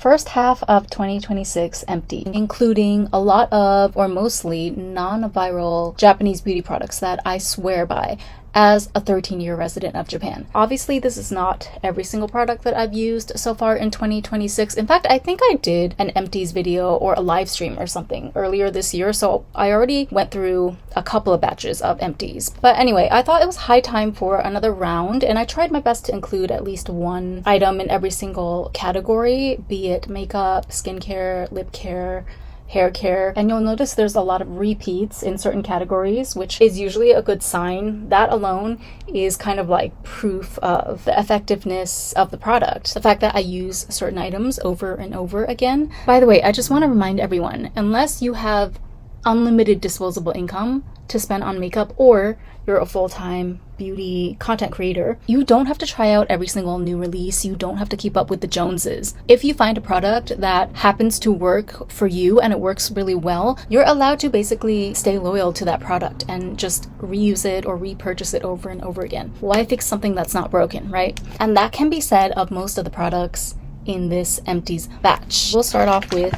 First half of 2026 empty, including a lot of, or mostly, non-viral Japanese beauty products that I swear by as a 13-year resident of Japan. Obviously, this is not every single product that I've used so far in 2026. In fact, I think I did an Empties video or a live stream or something earlier this year, so I already went through a couple of batches of Empties. But anyway, I thought it was high time for another round, and I tried my best to include at least one item in every single category, be it makeup, skincare, lip care, hair care, and you'll notice there's a lot of repeats in certain categories, which is usually a good sign. That alone is kind of like proof of the effectiveness of the product, the fact that I use certain items over and over again. By the way, I just want to remind everyone, unless you have unlimited disposable income to spend on makeup, or you're a full-time beauty content creator, you don't have to try out every single new release. You don't have to keep up with the Joneses. If you find a product that happens to work for you and it works really well, you're allowed to basically stay loyal to that product and just reuse it or repurchase it over and over again. Why fix something that's not broken, right? And that can be said of most of the products in this Empties batch. We'll start off with,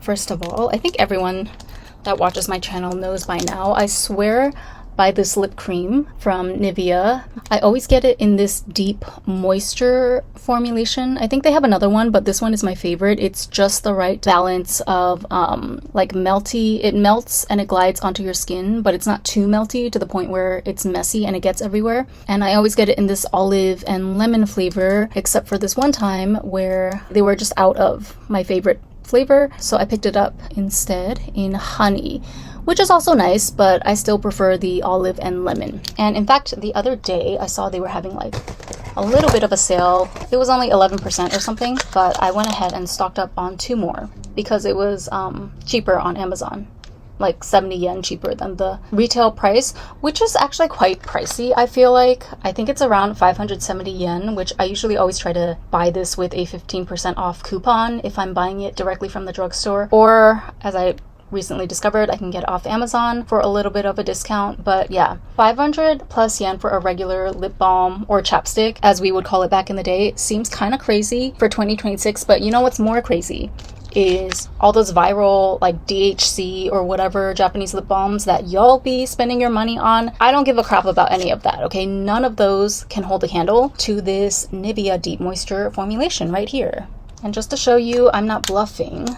first of all, I think everyone that watches my channel knows by now, I swear by this lip cream from Nivea. I always get it in this deep moisture formulation. I think they have another one, but this one is my favorite. It's just the right balance of like melty. It melts and it glides onto your skin, but it's not too melty to the point where it's messy and it gets everywhere. And I always get it in this olive and lemon flavor, except for this one time where they were just out of my favorite flavor, so I picked it up instead in honey, which is also nice, but I still prefer the olive and lemon. And in fact, the other day I saw they were having like a little bit of a sale. It was only 11% or something, but I went ahead and stocked up on 2 more because it was cheaper on Amazon, like 70 yen cheaper than the retail price, which is actually quite pricey. I feel like, I think it's around 570 yen, which I usually always try to buy this with a 15% off coupon if I'm buying it directly from the drugstore, or as I recently discovered, I can get it off Amazon for a little bit of a discount. But yeah, 500 plus yen for a regular lip balm or chapstick, as we would call it back in the day, seems kind of crazy for 2026. But you know what's more crazy is all those viral like DHC or whatever Japanese lip balms that y'all be spending your money on. I don't give a crap about any of that, okay? None of those can hold a candle to this Nivea Deep Moisture formulation right here. And just to show you I'm not bluffing,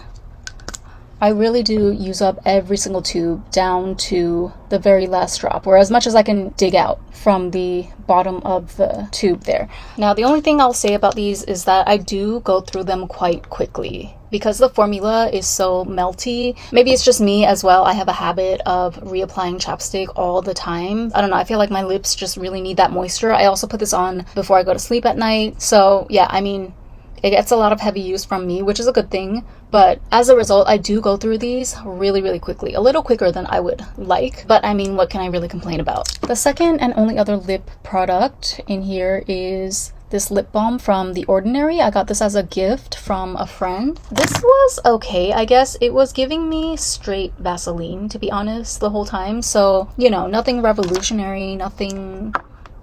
I really do use up every single tube down to the very last drop, or as much as I can dig out from the bottom of the tube there. Now, the only thing I'll say about these is that I do go through them quite quickly because the formula is so melty. Maybe it's just me as well. I have a habit of reapplying chapstick all the time. I don't know, I feel like my lips just really need that moisture. I also put this on before I go to sleep at night. So yeah, I mean, it gets a lot of heavy use from me, which is a good thing. But as a result, I do go through these really, really quickly. A little quicker than I would like. But I mean, what can I really complain about? The second and only other lip product in here is this lip balm from The Ordinary. I got this as a gift from a friend. This was okay, I guess. It was giving me straight Vaseline, to be honest, the whole time. So, you know, nothing revolutionary, nothing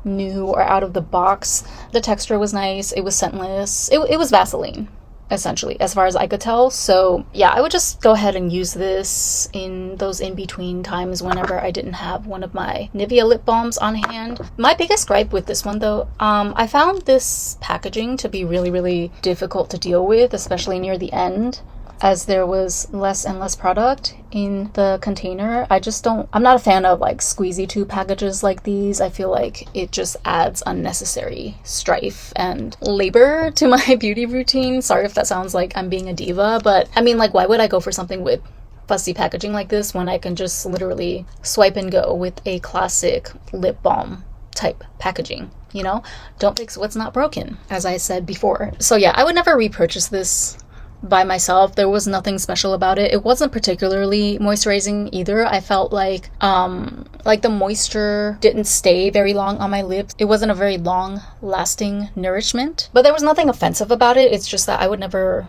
new or out of the box. The texture was nice. It was scentless. It was Vaseline, essentially, as far as I could tell. So yeah, I would just go ahead and use this in those in-between times whenever I didn't have one of my Nivea lip balms on hand. My biggest gripe with this one though, I found this packaging to be really, really difficult to deal with, especially near the end, as there was less and less product in the container. I'm not a fan of like squeezy tube packages like these. I feel like it just adds unnecessary strife and labor to my beauty routine. Sorry if that sounds like I'm being a diva, but I mean, like, why would I go for something with fussy packaging like this when I can just literally swipe and go with a classic lip balm type packaging? You know, don't fix what's not broken, as I said before. So yeah, I would never repurchase this by myself. There was nothing special about it. It wasn't particularly moisturizing either. I felt like the moisture didn't stay very long on my lips. It wasn't a very long lasting nourishment, but there was nothing offensive about it. It's just that I would never,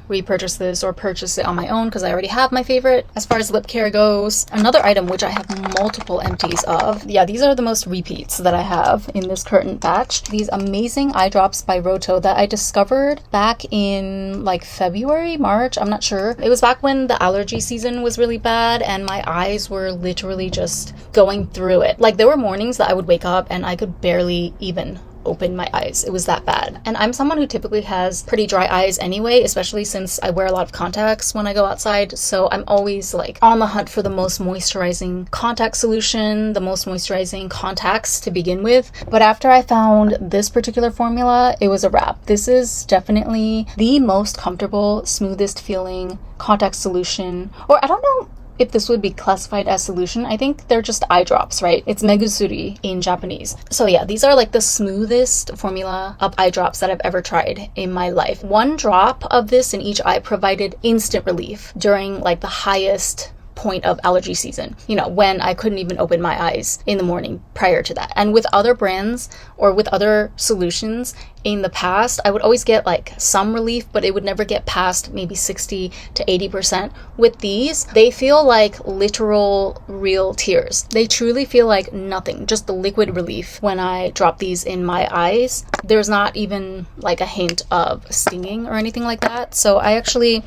repurchase this or purchase it on my own because I already have my favorite. As far as lip care goes, another item which I have multiple empties of. Yeah, these are the most repeats that I have in this current batch. These amazing eye drops by Roto that I discovered back in like February, March, I'm not sure. It was back when the allergy season was really bad and my eyes were literally just going through it. Like there were mornings that I would wake up and I could barely even open my eyes. It was that bad. And I'm someone who typically has pretty dry eyes anyway, especially since I wear a lot of contacts when I go outside. So I'm always like on the hunt for the most moisturizing contact solution, the most moisturizing contacts to begin with. But after I found this particular formula, it was a wrap. This is definitely the most comfortable, smoothest feeling contact solution. Or I don't know if this would be classified as solution. I think they're just eye drops, right? It's megusuri in Japanese. So yeah, these are like the smoothest formula of eye drops that I've ever tried in my life. One drop of this in each eye provided instant relief during like the highest point of allergy season, when I couldn't even open my eyes in the morning prior to that. And with other brands or with other solutions in the past, I would always get like some relief, but it would never get past maybe 60 to 80%. With these, they feel like literal real tears. They truly feel like nothing, just the liquid relief when I drop these in my eyes. There's not even like a hint of stinging or anything like that. So I actually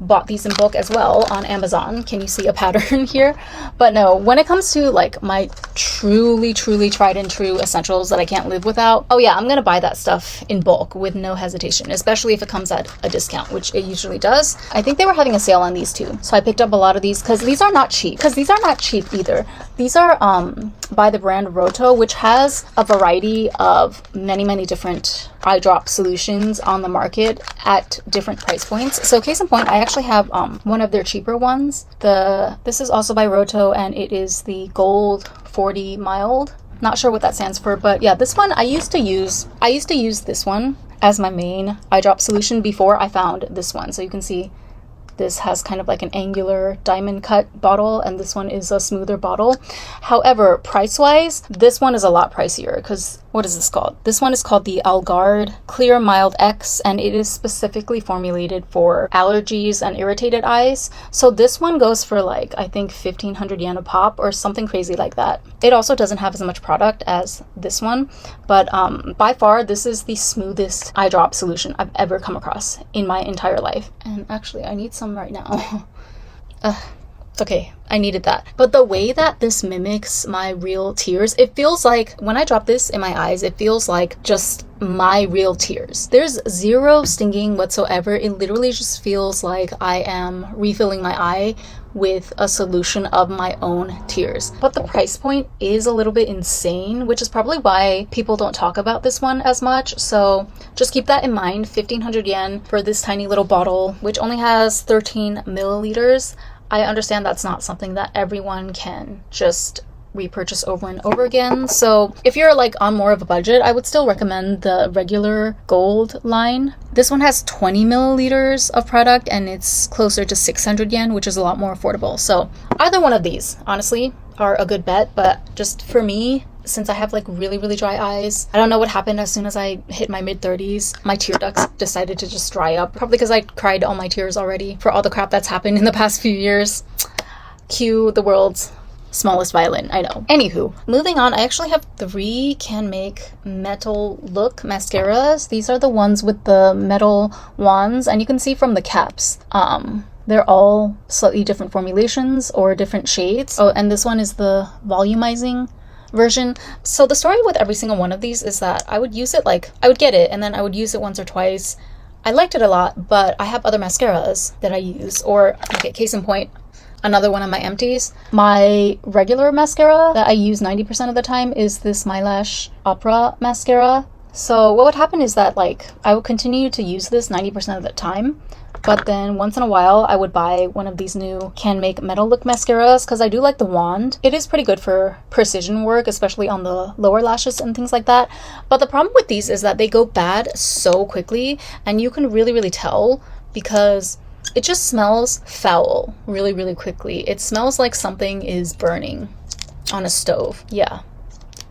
bought these in bulk as well on Amazon. Can you see a pattern here? But no, when it comes to like my truly tried and true essentials that I can't live without, oh yeah, I'm gonna buy that stuff in bulk with no hesitation, especially if it comes at a discount, which it usually does. I think they were having a sale on these too, so I picked up a lot of these because these are not cheap. Either. These are by the brand Roto, which has a variety of many different eye drop solutions on the market at different price points. So case in point, I actually have one of their cheaper ones. This is also by Roto, and it is the Gold 40 Mild. Not sure what that stands for, but yeah, this one I used to use this one as my main eye drop solution before I found this one. So you can see this has kind of like an angular diamond cut bottle, and this one is a smoother bottle. However, price-wise, this one is a lot pricier because what is this called? This one is called the Algard Clear Mild X, and it is specifically formulated for allergies and irritated eyes. So this one goes for like, I think 1,500 yen a pop or something crazy like that. It also doesn't have as much product as this one, but by far, this is the smoothest eye drop solution I've ever come across in my entire life. And actually, I need some right now. It's okay, I needed that. But the way that this mimics my real tears, it feels like when I drop this in my eyes, it feels like just my real tears. There's zero stinging whatsoever. It literally just feels like I am refilling my eye with a solution of my own tears. But the price point is a little bit insane, which is probably why people don't talk about this one as much. So just keep that in mind. 1,500 yen for this tiny little bottle, which only has 13 milliliters. I understand that's not something that everyone can just repurchase over and over again. So if you're like on more of a budget, I would still recommend the regular gold line. This one has 20 milliliters of product and it's closer to 600 yen, which is a lot more affordable. So either one of these, honestly, are a good bet. But just for me, since I have like really dry eyes, I don't know what happened as soon as I hit my mid-30s. My tear ducts decided to just dry up. Probably because I cried all my tears already for all the crap that's happened in the past few years. Cue the world's smallest violin, I know. Anywho, moving on, I actually have 3 Can Make Metal Look mascaras. These are the ones with the metal wands, and you can see from the caps, they're all slightly different formulations or different shades. Oh, and this one is the volumizing version. So the story with every single one of these is that I would use it, like I would get it and then I would use it once or twice. I liked it a lot, but I have other mascaras that I use. Or okay, case in point, another one of my Empties. My regular mascara that I use 90% of the time is this My Lash Opera mascara. So what would happen is that like I would continue to use this 90% of the time, but then once in a while I would buy one of these new Can Make Metal Look mascaras because I do like the wand. It is pretty good for precision work, especially on the lower lashes and things like that. But the problem with these is that they go bad so quickly, and you can really tell because it just smells foul really, really quickly. It smells like something is burning on a stove. Yeah,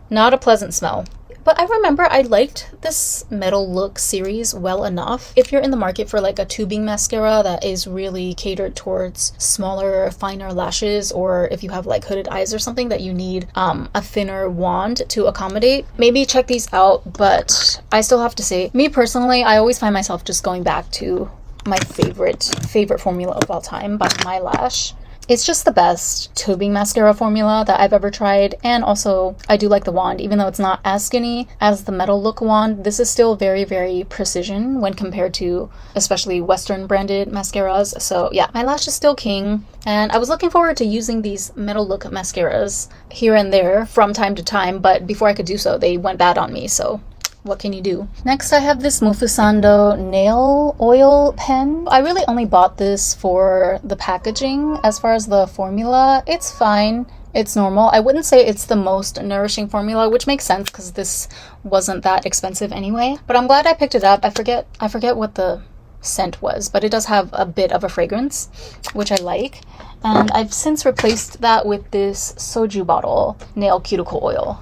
not a pleasant smell. But I remember I liked this Metal Look series well enough. If you're in the market for like a tubing mascara that is really catered towards smaller, finer lashes, or if you have like hooded eyes or something that you need a thinner wand to accommodate, maybe check these out. But I still have to say, me personally, I always find myself just going back to my favorite formula of all time by My Lash. It's just the best tubing mascara formula that I've ever tried. And also, I do like the wand. Even though it's not as skinny as the Metal Look wand, this is still very, very precision when compared to especially Western branded mascaras. So yeah, My Lash is still king. And I was looking forward to using these Metal Look mascaras here and there from time to time. But before I could do so, they went bad on me. So what can you do? Next, I have this Mufusando nail oil pen. I really only bought this for the packaging. As far as the formula, it's fine. It's normal. I wouldn't say it's the most nourishing formula, which makes sense because this wasn't that expensive anyway. But I'm glad I picked it up. I forget what the scent was, but it does have a bit of a fragrance, which I like. And I've since replaced that with this soju bottle nail cuticle oil.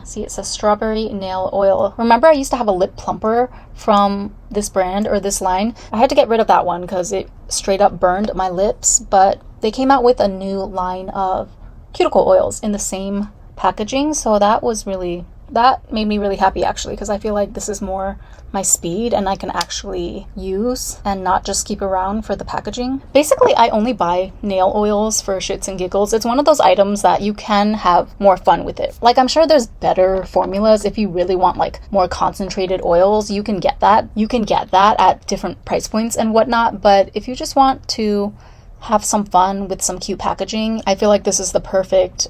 See, it says strawberry nail oil. Remember, I used to have a lip plumper from this brand or this line. I had to get rid of that one because it straight up burned my lips, but they came out with a new line of cuticle oils in the same packaging, so that made me really happy actually, because I feel like this is more my speed and I can actually use and not just keep around for the packaging. Basically, I only buy nail oils for shits and giggles. It's one of those items that you can have more fun with it. Like, I'm sure there's better formulas if you really want like more concentrated oils. You can get that. You can get that at different price points and whatnot. But if you just want to have some fun with some cute packaging, I feel like this is the perfect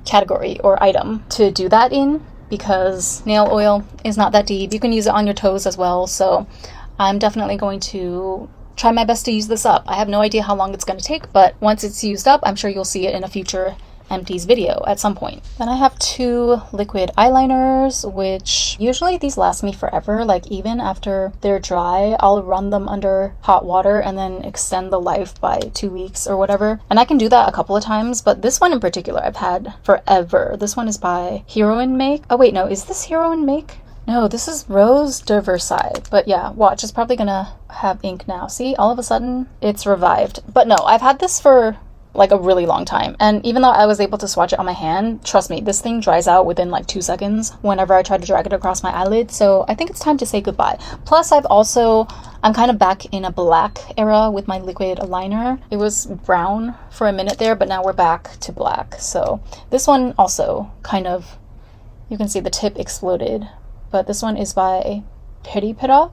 category or item to do that in, because nail oil is not that deep. You can use it on your toes as well. So I'm definitely going to try my best to use this up. I have no idea how long it's going to take, but once it's used up, I'm sure you'll see it in a future Empties video at some point. Then I have two liquid eyeliners, which usually these last me forever. Like, even after they're dry, I'll run them under hot water and then extend the life by 2 weeks or whatever. And I can do that a couple of times, but this one in particular I've had forever. This one is by Heroine Make. Oh wait, no, is this Heroine Make? No, this is Rose de Versailles. But yeah, watch, it's probably gonna have ink now. See, all of a sudden it's revived. But no, I've had this for like a really long time, and even though I was able to swatch it on my hand, trust me, this thing dries out within like 2 seconds whenever I try to drag it across my eyelid. So I think it's time to say goodbye. Plus, I'm kind of back in a black era with my liquid liner. It was brown for a minute there, but now we're back to black. So this one also kind of, you can see the tip exploded, but this one is by Peri Pera.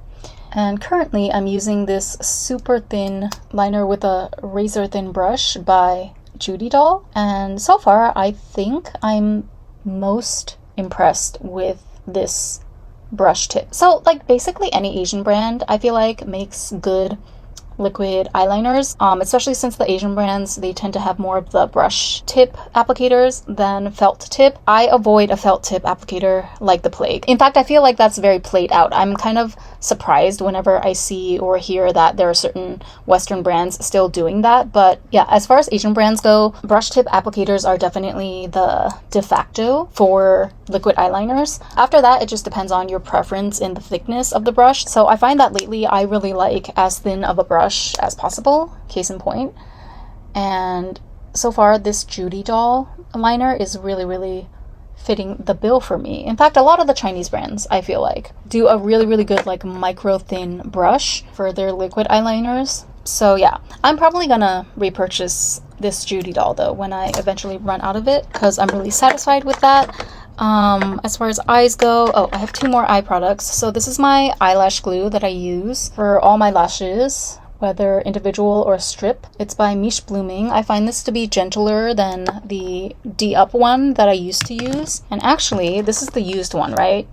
And currently I'm using this super thin liner with a razor thin brush by Judy Doll. And so far, I think I'm most impressed with this brush tip. So like basically any Asian brand, I feel like, makes good liquid eyeliners, especially since the Asian brands, they tend to have more of the brush tip applicators than felt tip. I avoid a felt tip applicator like the plague. In fact, I feel like that's very played out. I'm kind of surprised whenever I see or hear that there are certain Western brands still doing that. But yeah, as far as Asian brands go, brush tip applicators are definitely the de facto for liquid eyeliners. After that, it just depends on your preference in the thickness of the brush. So I find that lately I really like as thin of a brush as possible, case in point. And so far, this Judy Doll liner is really, really fitting the bill for me. In fact, a lot of the Chinese brands, I feel like, do a really, really good like micro thin brush for their liquid eyeliners. So yeah, I'm probably gonna repurchase this Judy Doll though when I eventually run out of it, because I'm really satisfied with that. As far as eyes go, I have 2 more eye products. So this is my eyelash glue that I use for all my lashes, whether individual or strip. It's by Miche Blooming. I find this to be gentler than the D-Up one that I used to use. And actually, this is the used one, right?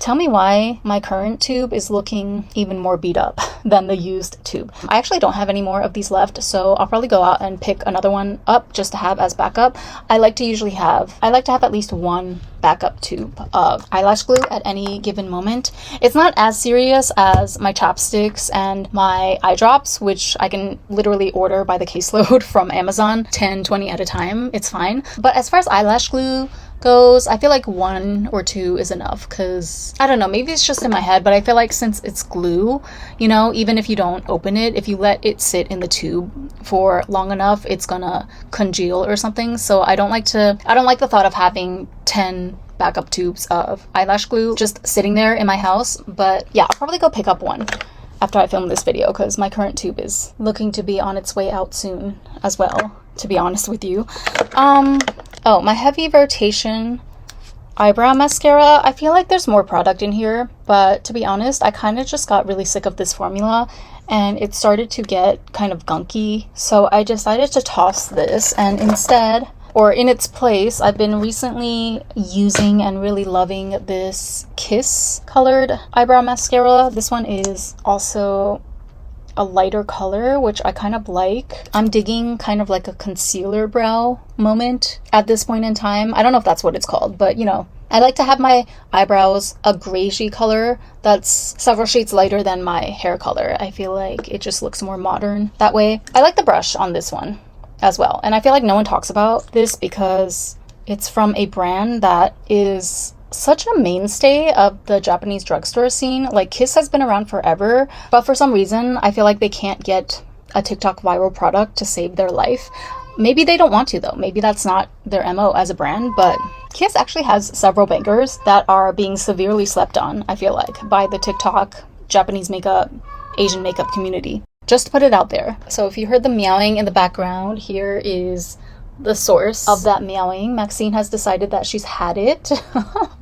Tell me why my current tube is looking even more beat up than the used tube. I actually don't have any more of these left, so I'll probably go out and pick another one up just to have as backup. I like to have at least one backup tube of eyelash glue at any given moment. It's not as serious as my chapsticks and my eye drops, which I can literally order by the caseload from Amazon, 10, 20 at a time. It's fine. But as far as eyelash glue goes, I feel like 1 or 2 is enough, because I don't know, maybe it's just in my head, but I feel like since it's glue, you know, even if you don't open it, if you let it sit in the tube for long enough, it's gonna congeal or something. So I don't like the thought of having 10 backup tubes of eyelash glue just sitting there in my house. But yeah, I'll probably go pick up one after I film this video, because my current tube is looking to be on its way out soon as well, to be honest with you. Oh, my heavy rotation eyebrow mascara. I feel like there's more product in here, but to be honest, I kind of just got really sick of this formula and it started to get kind of gunky. So I decided to toss this, and instead, or in its place, I've been recently using and really loving this Kiss colored eyebrow mascara. This one is also a lighter color, which I kind of like. I'm digging kind of like a concealer brow moment at this point in time. I don't know if that's what it's called, but you know, I like to have my eyebrows a grayish color that's several shades lighter than my hair color. I feel like it just looks more modern that way. I like the brush on this one as well, and I feel like no one talks about this because it's from a brand that is such a mainstay of the Japanese drugstore scene. Like, Kiss has been around forever, but for some reason I feel like they can't get a TikTok viral product to save their life. Maybe they don't want to though. Maybe that's not their MO as a brand, but Kiss actually has several bangers that are being severely slept on, I feel like, by the TikTok, Japanese makeup, Asian makeup community. Just to put it out there. So if you heard the meowing in the background, here is the source of that meowing. Maxine has decided that she's had it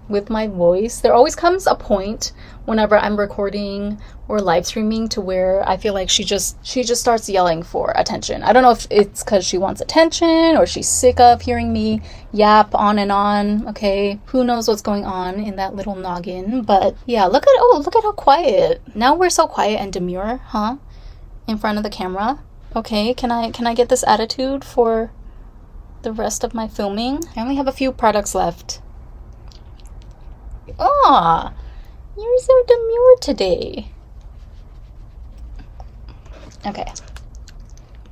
with my voice. There always comes a point whenever I'm recording or live streaming to where I feel like she just starts yelling for attention. I don't know if it's because she wants attention or she's sick of hearing me yap on and on. Okay, who knows what's going on in that little noggin. But yeah, look at how quiet. Now we're so quiet and demure, huh? In front of the camera. Okay, can I get this attitude for the rest of my filming? I only have a few products left. Ah, you're so demure today. Okay.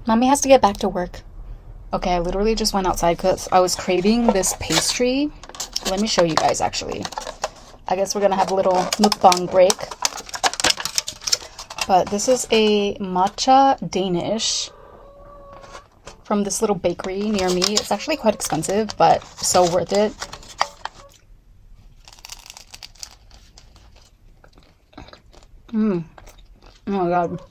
Mommy has to get back to work. Okay, I literally just went outside because I was craving this pastry. Let me show you guys, actually. I guess we're gonna have a little mukbang break. But this is a matcha Danish from this little bakery near me. It's actually quite expensive, but so worth it. Oh my god.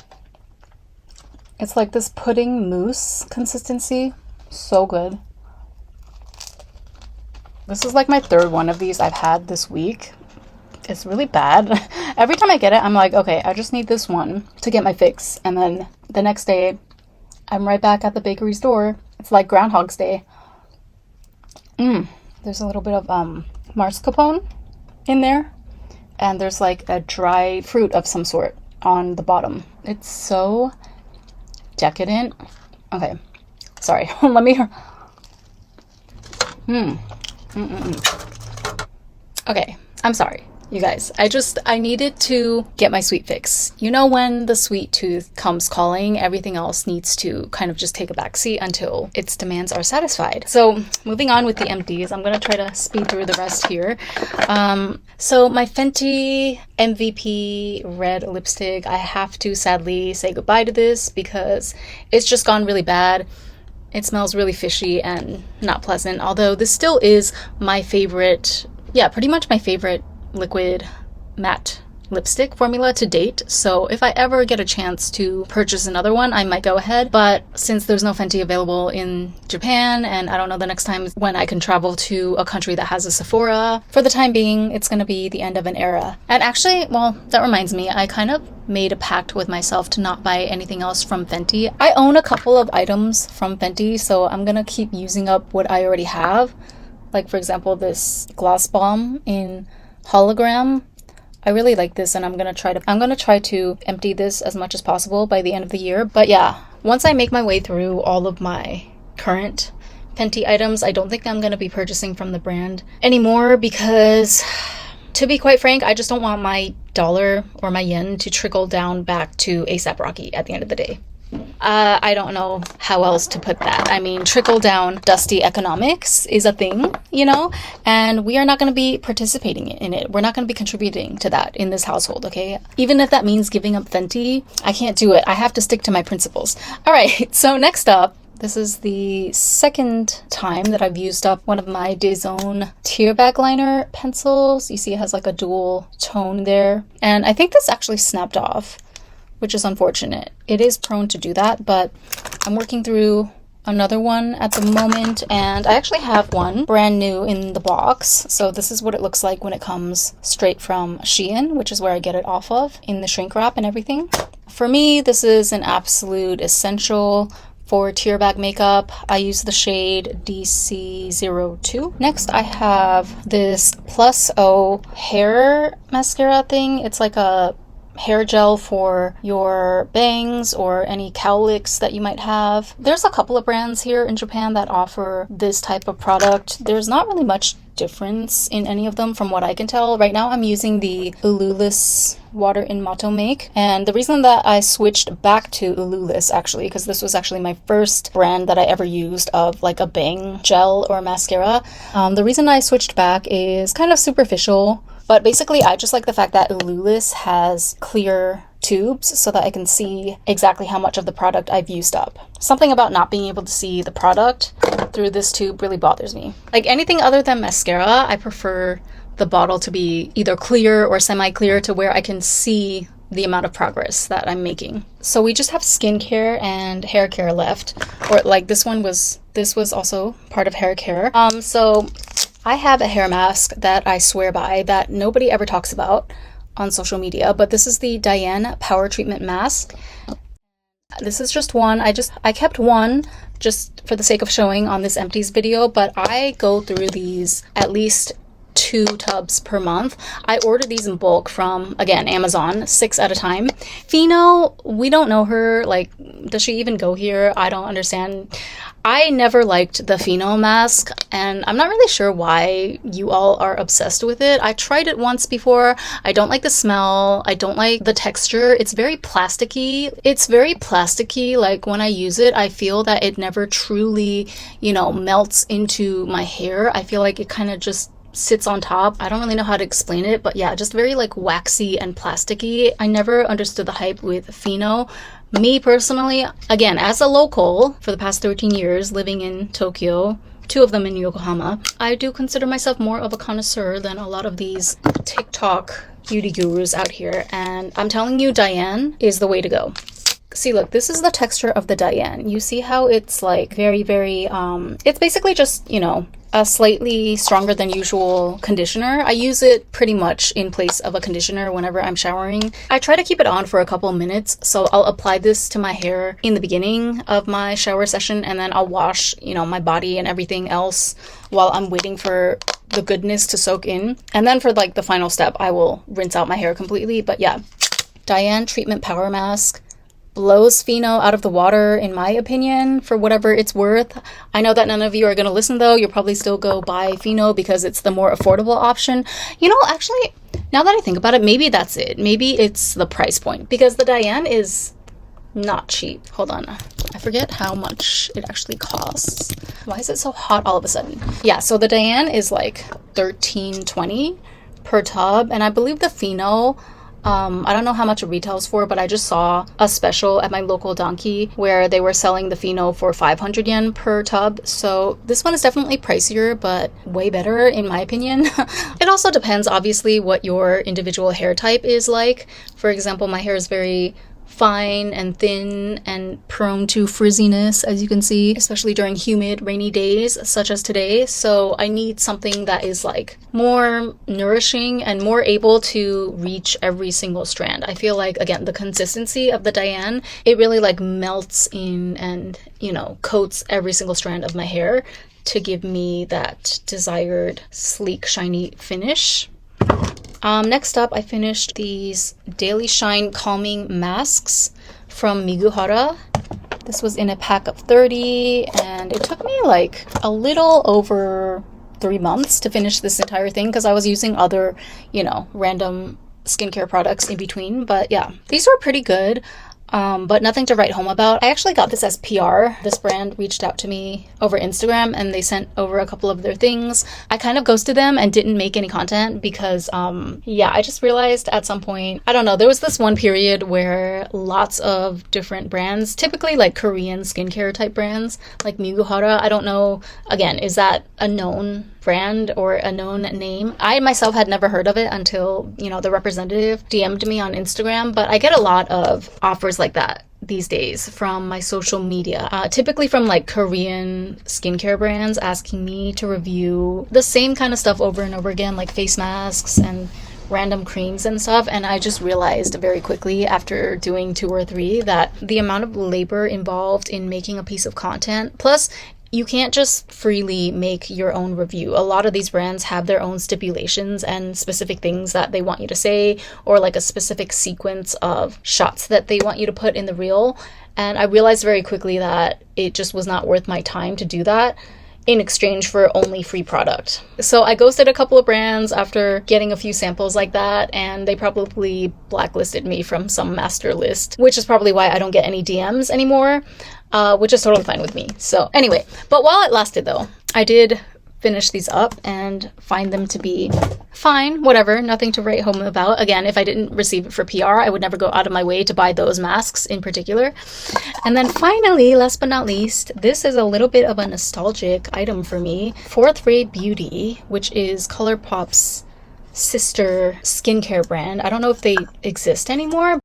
It's like this pudding mousse consistency. So good. This is like my third one of these I've had this week. It's really bad. Every time I get it, I'm like, okay, I just need this one to get my fix. And then the next day, I'm right back at the bakery's door. It's like Groundhog's Day. There's a little bit of mascarpone in there. And there's like a dried fruit of some sort on the bottom. It's so decadent. Okay, sorry. Let me... Okay, I'm sorry. You guys, I needed to get my sweet fix. You know, when the sweet tooth comes calling, everything else needs to kind of just take a backseat until its demands are satisfied. So moving on with the empties, I'm going to try to speed through the rest here. So my Fenty MVP red lipstick, I have to sadly say goodbye to this because it's just gone really bad. It smells really fishy and not pleasant, although this still is my favorite, yeah, pretty much my favorite liquid matte lipstick formula to date. So if I ever get a chance to purchase another one, I might go ahead. But since there's no Fenty available in Japan, and I don't know the next time when I can travel to a country that has a Sephora, for the time being, it's going to be the end of an era. And actually, well, that reminds me, I kind of made a pact with myself to not buy anything else from Fenty. I own a couple of items from Fenty, so I'm going to keep using up what I already have. Like, for example, this gloss bomb in hologram. I really like this, and I'm gonna try to empty this as much as possible by the end of the year. But yeah, once I make my way through all of my current Fenty items, I don't think I'm gonna be purchasing from the brand anymore, because to be quite frank, I just don't want my dollar or my yen to trickle down back to ASAP Rocky at the end of the day. I don't know how else to put that. I mean, trickle down dusty economics is a thing, you know, and we are not going to be participating in it. We're not going to be contributing to that in this household, okay? Even if that means giving up Fenty, I can't do it. I have to stick to my principles. All right, so next up, this is the second time that I've used up one of my Dazone tear bag liner pencils. You see it has like a dual tone there, and I think this actually snapped off, which is unfortunate. It is prone to do that, but I'm working through another one at the moment, and I actually have one brand new in the box. So this is what it looks like when it comes straight from Shein, which is where I get it off of, in the shrink wrap and everything. For me, this is an absolute essential for tear bag makeup. I use the shade DC02. Next, I have this Plus O hair mascara thing. It's like a hair gel for your bangs or any cowlicks that you might have. There's a couple of brands here in Japan that offer this type of product. There's not really much difference in any of them from what I can tell. Right now I'm using the Ululis Water in Mato Make, and the reason that I switched back to Ululis, actually, because this was actually my first brand that I ever used of like a bang gel or mascara. The reason I switched back is kind of superficial. But basically, I just like the fact that Ululis has clear tubes so that I can see exactly how much of the product I've used up. Something about not being able to see the product through this tube really bothers me. Like anything other than mascara, I prefer the bottle to be either clear or semi-clear to where I can see the amount of progress that I'm making. So we just have skincare and hair care left. Or like this was also part of hair care. So I have a hair mask that I swear by that nobody ever talks about on social media, but this is the Diane Power Treatment Mask. This is just one. I kept one just for the sake of showing on this Empties video, but I go through these at least 2 tubs per month. I order these in bulk from, again, Amazon, 6 at a time. Fino, we don't know her. Like, does she even go here? I don't understand. I never liked the Fino mask, and I'm not really sure why you all are obsessed with it. I tried it once before. I don't like the smell. I don't like the texture. It's very plasticky. Like when I use it, I feel that it never truly, you know, melts into my hair. I feel like it kind of just sits on top. I don't really know how to explain it, but yeah, just very like waxy and plasticky. I never understood the hype with Fino. Me personally, again, as a local for the past 13 years living in Tokyo, 2 of them in Yokohama, I do consider myself more of a connoisseur than a lot of these TikTok beauty gurus out here, and I'm telling you, Diane is the way to go. See, look, this is the texture of the Diane. You see how it's like very, very, it's basically just, you know, a slightly stronger than usual conditioner. I use it pretty much in place of a conditioner whenever I'm showering. I try to keep it on for a couple minutes, so I'll apply this to my hair in the beginning of my shower session, and then I'll wash, you know, my body and everything else while I'm waiting for the goodness to soak in. And then for like the final step, I will rinse out my hair completely. But yeah, Diane Treatment Power Mask blows Fino out of the water, in my opinion, for whatever it's worth. I know that none of you are going to listen, though. You'll probably still go buy Fino because it's the more affordable option. You know, actually, now that I think about it, maybe that's it. Maybe it's the price point, because the Diane is not cheap. Hold on. I forget how much it actually costs. Why is it so hot all of a sudden? Yeah, so the Diane is like $13.20 per tub, and I believe the Fino, I don't know how much it retails for, but I just saw a special at my local Donkey where they were selling the Fino for 500 yen per tub. So this one is definitely pricier, but way better in my opinion. It also depends, obviously, what your individual hair type is like. For example, my hair is very fine and thin and prone to frizziness, as you can see, especially during humid, rainy days such as today. So I need something that is like more nourishing and more able to reach every single strand. I feel like, again, the consistency of the Diane, it really like melts in and, you know, coats every single strand of my hair to give me that desired sleek, shiny finish. Next up, I finished these Daily Shine Calming Masks from Miguhara. This was in a pack of 30, and it took me like a little over 3 months to finish this entire thing because I was using other, random skincare products in between. But yeah, these were pretty good. But nothing to write home about. I actually got this as PR. This brand reached out to me over Instagram and they sent over a couple of their things. I kind of ghosted them and didn't make any content because, I just realized at some point, I don't know, there was this one period where lots of different brands, typically like Korean skincare type brands, like Miguhara, I don't know, again, is that a known brand or a known name? I myself had never heard of it until, the representative DM'd me on Instagram, but I get a lot of offers like that these days from my social media, typically from like Korean skincare brands asking me to review the same kind of stuff over and over again, like face masks and random creams and stuff. And I just realized very quickly after doing 2 or 3 that the amount of labor involved in making a piece of content, plus you can't just freely make your own review. A lot of these brands have their own stipulations and specific things that they want you to say, or like a specific sequence of shots that they want you to put in the reel. And I realized very quickly that it just was not worth my time to do that in exchange for only free product. So I ghosted a couple of brands after getting a few samples like that, and they probably blacklisted me from some master list, which is probably why I don't get any DMs anymore, which is totally fine with me. So anyway, but while it lasted though, I did finish these up and find them to be fine, whatever, nothing to write home about. Again, if I didn't receive it for PR, I would never go out of my way to buy those masks in particular. And then finally, last but not least, this is a little bit of a nostalgic item for me. Fourth Ray Beauty, which is ColourPop's sister skincare brand. I don't know if they exist anymore.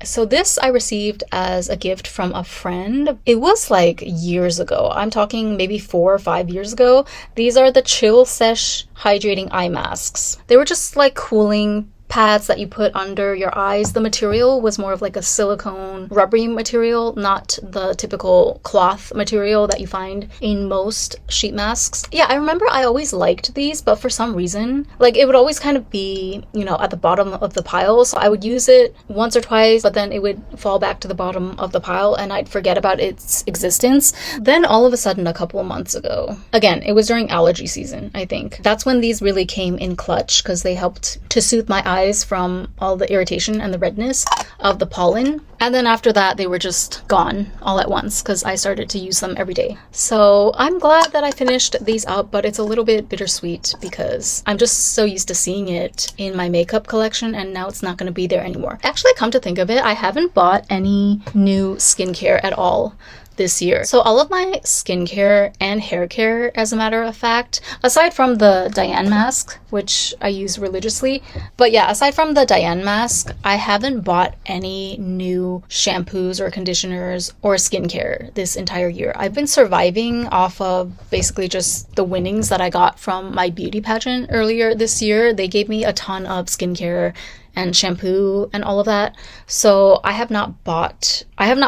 So this I received as a gift from a friend. It was like years ago. I'm talking maybe 4 or 5 years ago. These are the Chill Sesh Hydrating Eye Masks. They were just like cooling pads that you put under your eyes. The material was more of like a silicone rubbery material, not the typical cloth material that you find in most sheet masks. Yeah, I remember I always liked these, but for some reason, like it would always kind of be, at the bottom of the pile. So I would use it once or twice, but then it would fall back to the bottom of the pile and I'd forget about its existence. Then all of a sudden, a couple of months ago, again, it was during allergy season, I think. That's when these really came in clutch because they helped to soothe my eyes from all the irritation and the redness of the pollen. And then after that, they were just gone all at once because I started to use them every day. So I'm glad that I finished these up, but it's a little bit bittersweet because I'm just so used to seeing it in my makeup collection and now it's not going to be there anymore. Actually, come to think of it, I haven't bought any new skincare at all this year. So all of my skincare and hair care, as a matter of fact, aside from the Diane mask, which I use religiously, but yeah, aside from the Diane mask, I haven't bought any new shampoos or conditioners or skincare this entire year. I've been surviving off of basically just the winnings that I got from my beauty pageant earlier this year. They gave me a ton of skincare and shampoo and all of that. So I have not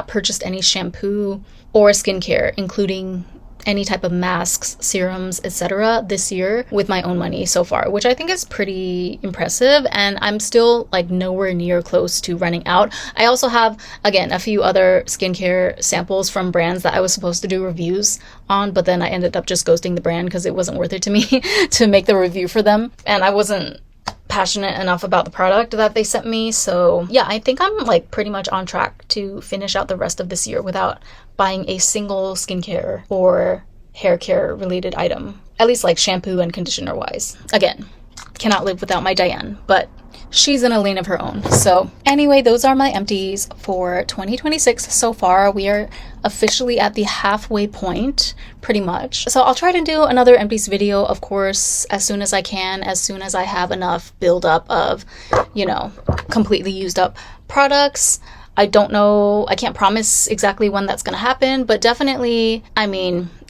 purchased any shampoo or skincare, including any type of masks, serums, etc. this year with my own money so far, which I think is pretty impressive. And I'm still like nowhere near close to running out. I also have, again, a few other skincare samples from brands that I was supposed to do reviews on, but then I ended up just ghosting the brand because it wasn't worth it to me to make the review for them. And I wasn't passionate enough about the product that they sent me. So yeah, I think I'm like pretty much on track to finish out the rest of this year without buying a single skincare or hair care related item, at least like shampoo and conditioner wise. Again, cannot live without my Diane, but she's in a lane of her own. So anyway, those are my empties for 2026 so far. We are officially at the halfway point, pretty much. So I'll try to do another empties video, of course, as soon as I can, as soon as I have enough buildup of, completely used up products. I don't know, I can't promise exactly when that's going to happen, but definitely,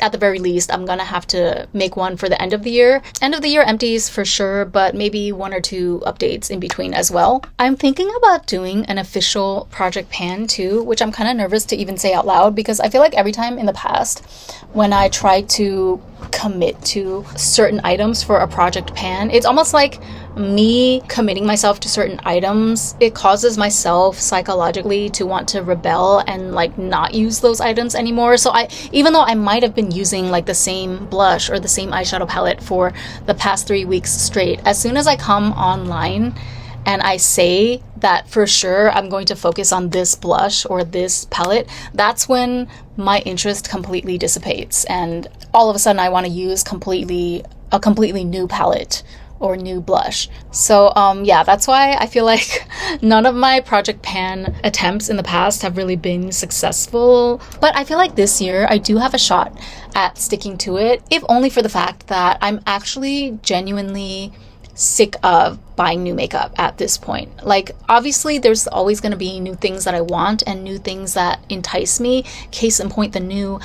at the very least, I'm gonna have to make one for the end of the year. End of the year empties for sure, but maybe 1 or 2 updates in between as well. I'm thinking about doing an official project pan too, which I'm kind of nervous to even say out loud because I feel like every time in the past when I try to commit to certain items for a project pan, it's almost like me committing myself to certain items, it causes myself psychologically to want to rebel and like not use those items anymore. So even though I might have been using like the same blush or the same eyeshadow palette for the past 3 weeks straight, as soon as I come online and I say that for sure I'm going to focus on this blush or this palette, that's when my interest completely dissipates and all of a sudden I want to use a completely new palette or new blush. So yeah, that's why I feel like none of my project pan attempts in the past have really been successful. But I feel like this year I do have a shot at sticking to it, if only for the fact that I'm actually genuinely sick of buying new makeup at this point. Like, obviously there's always going to be new things that I want and new things that entice me. Case in point, the new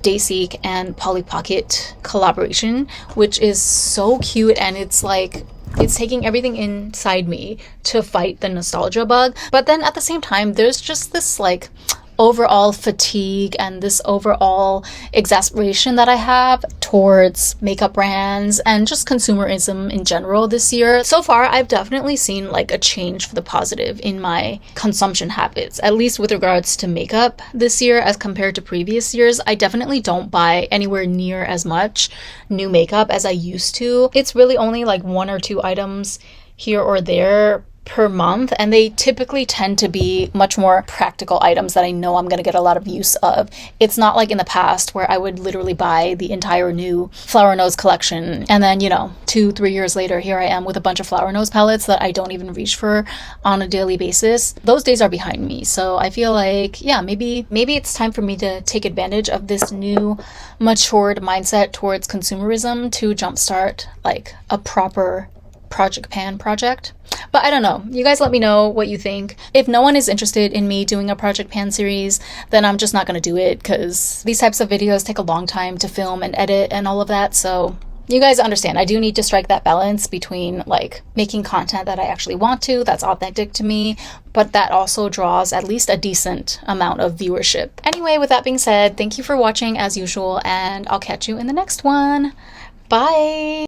Dayseek and Polly Pocket collaboration, which is so cute, and it's like it's taking everything inside me to fight the nostalgia bug. But then at the same time, there's just this like overall fatigue and this overall exasperation that I have towards makeup brands and just consumerism in general this year. So far, I've definitely seen like a change for the positive in my consumption habits, at least with regards to makeup this year as compared to previous years. I definitely don't buy anywhere near as much new makeup as I used to. It's really only like 1 or 2 items here or there per month, and they typically tend to be much more practical items that I know I'm going to get a lot of use of. It's not like in the past where I would literally buy the entire new Flower Nose collection and then, 2-3 years later, here I am with a bunch of Flower Nose palettes that I don't even reach for on a daily basis. Those days are behind me. So I feel like, yeah, maybe it's time for me to take advantage of this new matured mindset towards consumerism to jumpstart like a proper project pan project. But I don't know. You guys let me know what you think. If no one is interested in me doing a project pan series, then I'm just not going to do it because these types of videos take a long time to film and edit and all of that. So you guys understand, I do need to strike that balance between like making content that I actually want to, that's authentic to me, but that also draws at least a decent amount of viewership. Anyway, with that being said, thank you for watching as usual, and I'll catch you in the next one. Bye!